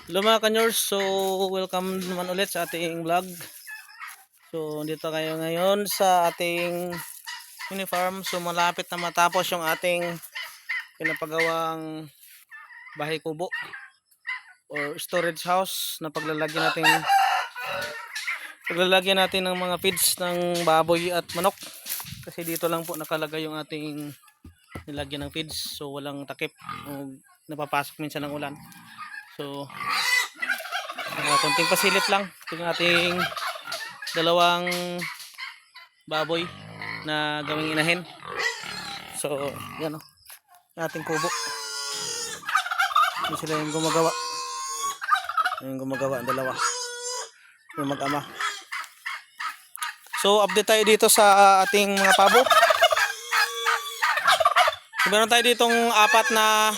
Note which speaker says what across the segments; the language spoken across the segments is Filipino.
Speaker 1: Hello mga kanyors, so welcome naman ulit sa ating vlog. So dito kayo ngayon sa ating mini farm. So malapit na matapos yung ating pinapagawang bahay kubo or storage house na paglalagyan natin ng mga feeds ng baboy at manok. Kasi dito lang po nakalagay yung ating nilagyan ng feeds, so walang takip o napapasok minsan ng ulan. So konting pasilip lang yung ating dalawang baboy na gawing inahin. So yan o, ating kubo. Yung sila yung gumagawa ang dalawa, yung mag-ama. So update tayo dito sa ating mga pabo. So, meron tayo ditong 4 na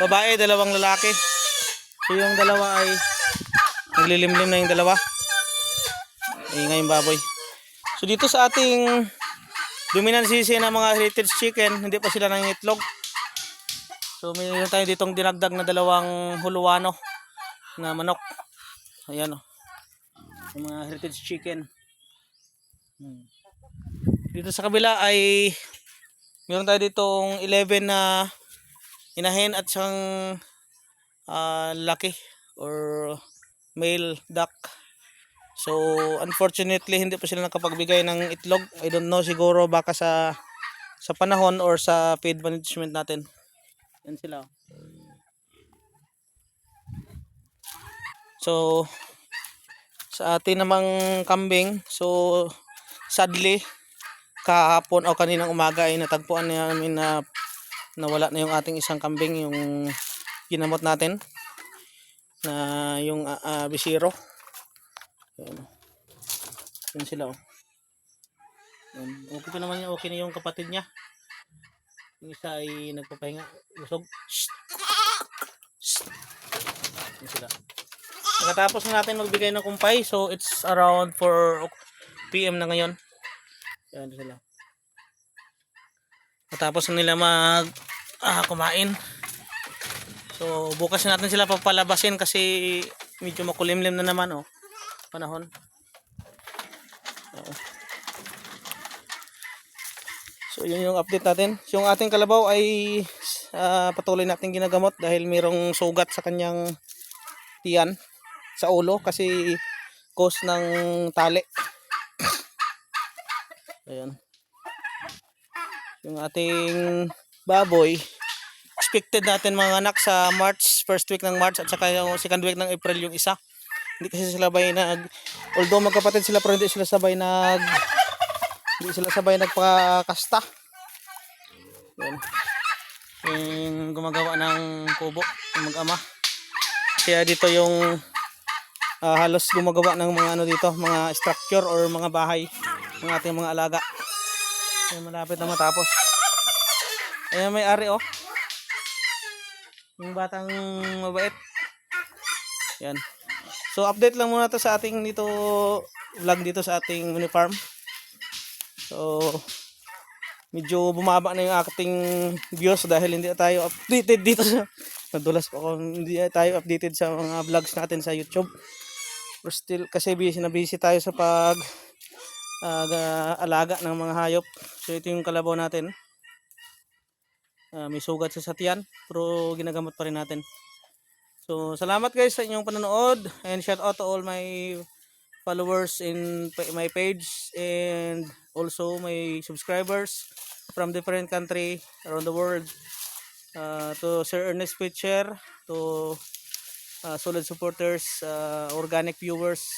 Speaker 1: babae, 2 lalaki. So yung dalawa ay naglilimlim na, yung dalawa ingay yung baboy. So dito sa ating dominant sisi ng mga heritage chicken, hindi pa sila nangingitlog. So mayroon tayo ditong dinagdag na 2 huluwano na manok. Ayan o, yung mga heritage chicken. Dito sa kabila ay meron tayo ditong 11 na inahin at siyang laki or male duck. So unfortunately hindi pa sila nakapagbigay ng itlog. I don't know, siguro baka sa panahon or sa feed management natin. Yan sila. So sa atin namang kambing, so sadly kahapon o kaninang umaga ay natagpuan namin na nawala na yung ating isang kambing, yung ginamot natin na yung bisiro. Yan sila oh. Okay pa naman, okay na yung kapatid niya. Yung isa ay nagpapahinga, busog. Yan sila. Nakatapos na natin magbigay ng kumpay, so it's around 4 PM na ngayon. Yan sila. Natapos na nila kumain. So bukas natin sila papalabasin kasi medyo makulimlim na naman oh, panahon. So yun yung update natin. Yung ating kalabaw ay patuloy natin ginagamot dahil mayroong sugat sa kanyang tiyan, sa ulo, kasi cause ng tali. Ayan. Yung ating baboy, expected natin mga anak sa March, first week ng March at saka yung second week ng April yung isa. Hindi kasi sila sabay although magkapatid sila, pero hindi sila sabay nagpakasta. Yan. Yung gumagawa ng kubo, yung mag-ama. Kaya dito yung halos gumagawa ng mga dito, mga structure or mga bahay ng ating mga alaga. Ay, malapit na matapos. Ayan, may ari oh, yung batang mabait. Yan. So update lang muna to sa ating vlog dito sa ating mini farm. So medyo bumaba na yung ating views dahil hindi tayo updated dito sa nadulas pa ako, hindi tayo updated sa mga vlogs natin sa YouTube. Pero still kasi busy tayo sa alaga ng mga hayop. So ito yung kalabaw natin. May sugat sa tiyan pero ginagamot pa rin natin. So salamat guys sa inyong panonood, and shout out to all my followers in my page and also my subscribers from different country around the world, to Sir Ernest Pitcher, to solid supporters, organic viewers,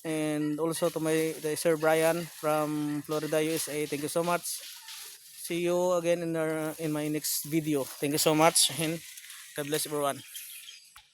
Speaker 1: and also to the Sir Brian from Florida, USA. Thank you so much. See you again in my next video. Thank you so much, and God bless everyone.